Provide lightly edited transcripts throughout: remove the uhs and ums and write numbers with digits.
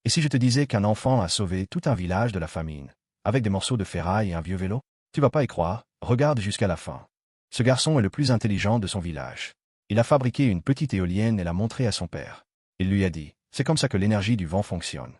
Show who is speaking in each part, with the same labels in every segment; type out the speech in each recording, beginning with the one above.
Speaker 1: Et si je te disais qu'un enfant a sauvé tout un village de la famine, avec des morceaux de ferraille et un vieux vélo? Tu vas pas y croire, regarde jusqu'à la fin. Ce garçon est le plus intelligent de son village. Il a fabriqué une petite éolienne et l'a montrée à son père. Il lui a dit, c'est comme ça que l'énergie du vent fonctionne.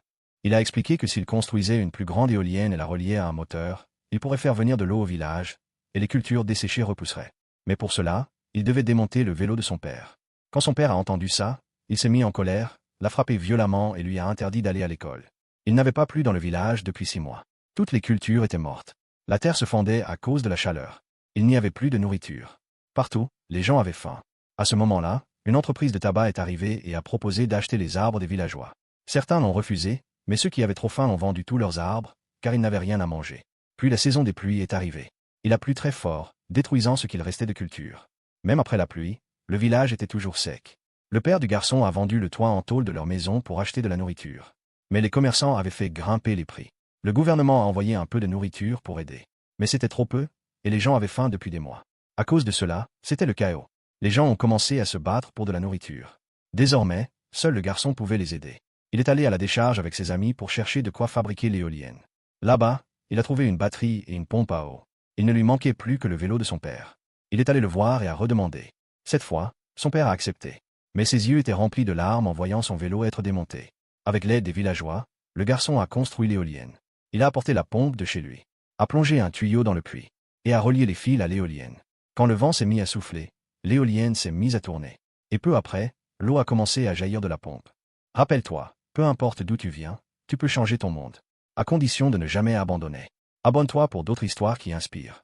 Speaker 1: Il a expliqué que s'il construisait une plus grande éolienne et la reliait à un moteur, il pourrait faire venir de l'eau au village, et les cultures desséchées repousseraient. Mais pour cela, il devait démonter le vélo de son père. Quand son père a entendu ça, il s'est mis en colère, l'a frappé violemment et lui a interdit d'aller à l'école. Il n'avait pas plu dans le village depuis 6 mois. Toutes les cultures étaient mortes. La terre se fendait à cause de la chaleur. Il n'y avait plus de nourriture. Partout, les gens avaient faim. À ce moment-là, une entreprise de tabac est arrivée et a proposé d'acheter les arbres des villageois. Certains l'ont refusé, mais ceux qui avaient trop faim ont vendu tous leurs arbres, car ils n'avaient rien à manger. Puis la saison des pluies est arrivée. Il a plu très fort, détruisant ce qu'il restait de culture. Même après la pluie, le village était toujours sec. Le père du garçon a vendu le toit en tôle de leur maison pour acheter de la nourriture. Mais les commerçants avaient fait grimper les prix. Le gouvernement a envoyé un peu de nourriture pour aider. Mais c'était trop peu, et les gens avaient faim depuis des mois. À cause de cela, c'était le chaos. Les gens ont commencé à se battre pour de la nourriture. Désormais, seul le garçon pouvait les aider. Il est allé à la décharge avec ses amis pour chercher de quoi fabriquer l'éolienne. Là-bas, il a trouvé une batterie et une pompe à eau. Il ne lui manquait plus que le vélo de son père. Il est allé le voir et a redemandé. Cette fois, son père a accepté. Mais ses yeux étaient remplis de larmes en voyant son vélo être démonté. Avec l'aide des villageois, le garçon a construit l'éolienne. Il a apporté la pompe de chez lui, a plongé un tuyau dans le puits, et a relié les fils à l'éolienne. Quand le vent s'est mis à souffler, l'éolienne s'est mise à tourner. Et peu après, l'eau a commencé à jaillir de la pompe. Rappelle-toi, peu importe d'où tu viens, tu peux changer ton monde. À condition de ne jamais abandonner. Abonne-toi pour d'autres histoires qui inspirent.